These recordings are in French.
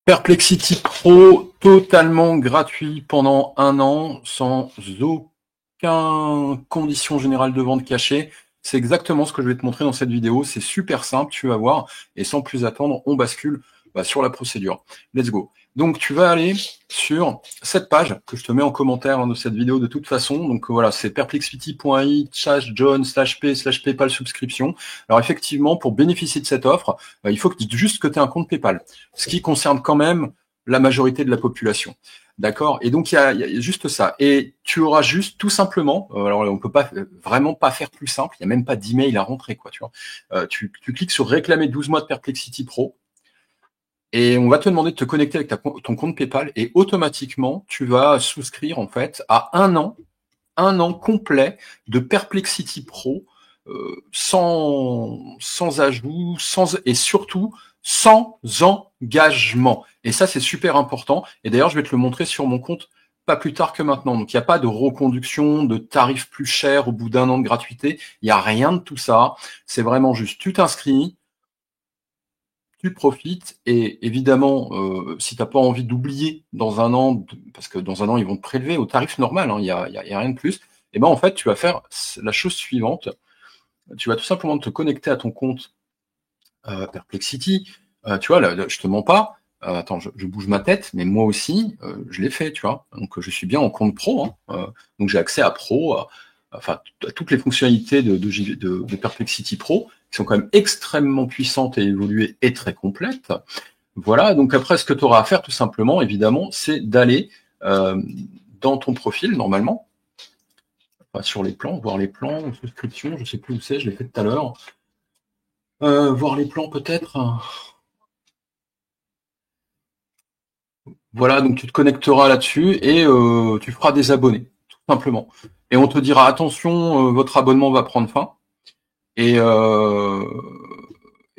Perplexity Pro, totalement gratuit pendant 1 an, sans aucune condition générale de vente cachée. C'est exactement ce que je vais te montrer dans cette vidéo. C'est super simple, tu vas voir. Et sans plus attendre, on bascule sur la procédure. Let's go. Donc, tu vas aller sur cette page que je te mets en commentaire de cette vidéo de toute façon. Donc, voilà, c'est perplexity.i/john/p/PayPal subscription. Alors, effectivement, pour bénéficier de cette offre, il faut juste que tu aies un compte PayPal. Ce qui concerne quand même la majorité de la population. D'accord? Et donc, il y a juste ça. Et tu auras juste, tout simplement, alors on peut pas vraiment pas faire plus simple, il n'y a même pas d'email à rentrer, quoi, tu vois. Tu cliques sur réclamer 12 mois de Perplexity Pro. Et on va te demander de te connecter avec ton compte PayPal et automatiquement, tu vas souscrire en fait à 1 an complet de Perplexity Pro sans ajout, et surtout sans engagement. Et ça, c'est super important. Et d'ailleurs, je vais te le montrer sur mon compte pas plus tard que maintenant. Donc, il n'y a pas de reconduction, de tarifs plus chers au bout d'1 an de gratuité. Il n'y a rien de tout ça. C'est vraiment juste, tu t'inscris, tu profites et évidemment, si tu n'as pas envie d'oublier dans 1 an, parce que dans 1 an, ils vont te prélever au tarif normal, il y a rien de plus, et ben en fait, tu vas faire la chose suivante. Tu vas tout simplement te connecter à ton compte Perplexity. Tu vois, là, je te mens pas. Attends, je bouge ma tête, mais moi aussi, je l'ai fait, tu vois. Donc, je suis bien en compte pro. Donc, j'ai accès à Pro, à toutes les fonctionnalités de Perplexity Pro, qui sont quand même extrêmement puissantes et évoluées et très complètes. Voilà, donc après, ce que tu auras à faire, tout simplement, évidemment, c'est d'aller dans ton profil, normalement, sur les plans, voir les plans, souscription, je sais plus où c'est, je l'ai fait tout à l'heure. Voir les plans peut-être. Voilà, donc tu te connecteras là-dessus et tu feras des abonnés, tout simplement. Et on te dira, attention, votre abonnement va prendre fin. Et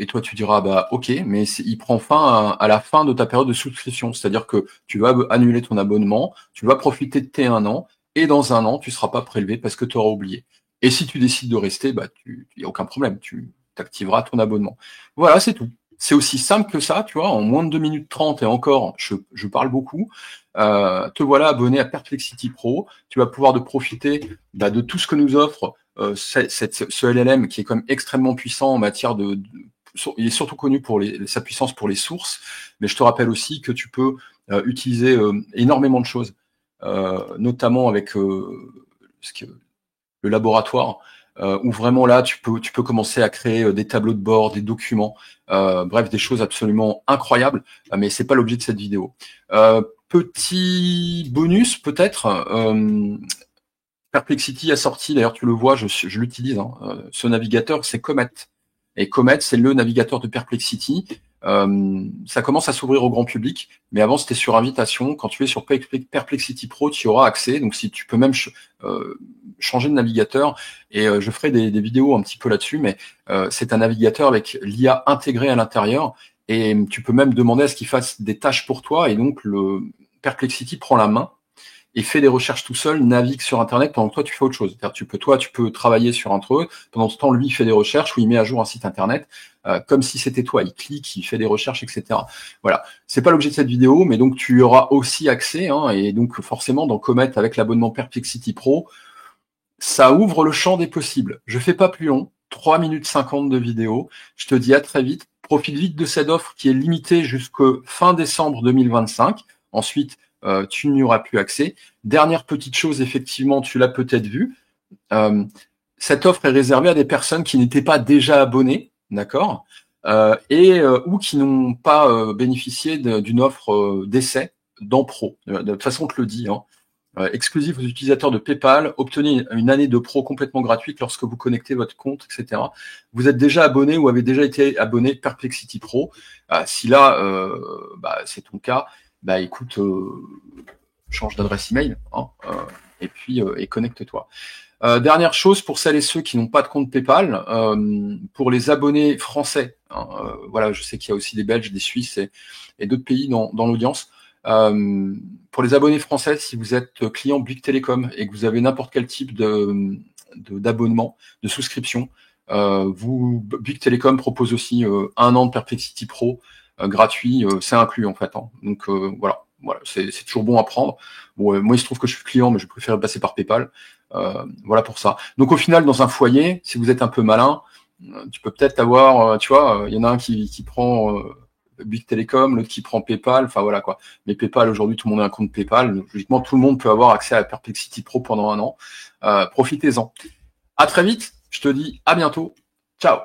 toi, tu diras, bah ok, mais il prend fin à la fin de ta période de souscription. C'est-à-dire que tu vas annuler ton abonnement, tu vas profiter de tes 1 an, et dans 1 an, tu ne seras pas prélevé parce que tu auras oublié. Et si tu décides de rester, bah il n'y a aucun problème, tu activeras ton abonnement. Voilà, c'est tout. C'est aussi simple que ça, tu vois, en moins de 2 minutes 30, et encore, je parle beaucoup. Te voilà abonné à Perplexity Pro. Tu vas pouvoir profiter de tout ce que nous offre ce LLM qui est quand même extrêmement puissant en matière il est surtout connu pour sa puissance pour les sources, mais je te rappelle aussi que tu peux utiliser énormément de choses, notamment avec le laboratoire, où vraiment là, tu peux commencer à créer des tableaux de bord, des documents, bref, des choses absolument incroyables, mais c'est pas l'objet de cette vidéo. Petit bonus peut-être, Perplexity a sorti, d'ailleurs tu le vois, je l'utilise, ce navigateur, c'est Comet. Et Comet, c'est le navigateur de Perplexity. Ça commence à s'ouvrir au grand public, mais avant c'était sur invitation. Quand tu es sur Perplexity Pro, tu y auras accès. Donc si tu peux même changer de navigateur, et je ferai des vidéos un petit peu là-dessus, mais c'est un navigateur avec l'IA intégrée à l'intérieur, et tu peux même demander à ce qu'il fasse des tâches pour toi, et donc le Perplexity prend la main et fait des recherches tout seul, navigue sur Internet pendant que toi tu fais autre chose. C'est-à-dire, tu peux travailler sur un truc, pendant ce temps lui il fait des recherches ou il met à jour un site Internet, comme si c'était toi. Il clique, il fait des recherches, etc. Voilà. C'est pas l'objet de cette vidéo, mais donc tu auras aussi accès, et donc forcément dans Comet avec l'abonnement Perplexity Pro, ça ouvre le champ des possibles. Je fais pas plus long, 3 minutes 50 de vidéo. Je te dis à très vite. Profite vite de cette offre qui est limitée jusqu'au fin décembre 2025. Ensuite, tu n'y auras plus accès. Dernière petite chose, effectivement, tu l'as peut-être vu. Cette offre est réservée à des personnes qui n'étaient pas déjà abonnées, d'accord, ou qui n'ont pas bénéficié d'une offre d'essai dans Pro. De toute façon, on te le dit, exclusif aux utilisateurs de PayPal, obtenez une année de Pro complètement gratuite lorsque vous connectez votre compte, etc. Vous êtes déjà abonné ou avez déjà été abonné Perplexity Pro. Si là, c'est ton cas, écoute, change d'adresse email, et puis connecte-toi. Dernière chose pour celles et ceux qui n'ont pas de compte PayPal, pour les abonnés français, voilà, je sais qu'il y a aussi des Belges, des Suisses et d'autres pays dans l'audience. Pour les abonnés français, si vous êtes client Bouygues Télécom et que vous avez n'importe quel type d'abonnement, de souscription, Bouygues Télécom propose aussi 1 an de Perplexity Pro gratuit, c'est inclus en fait. Hein. Donc voilà, c'est toujours bon à prendre. Bon, moi il se trouve que je suis client, mais je préfère passer par PayPal. Voilà pour ça. Donc au final, dans un foyer, si vous êtes un peu malin, tu peux peut-être avoir, tu vois, il y en a un qui prend Big Telecom, l'autre qui prend PayPal, enfin voilà quoi. Mais PayPal, aujourd'hui, tout le monde a un compte PayPal. Donc, logiquement, tout le monde peut avoir accès à Perplexity Pro pendant un an. Profitez-en. À très vite. Je te dis à bientôt. Ciao.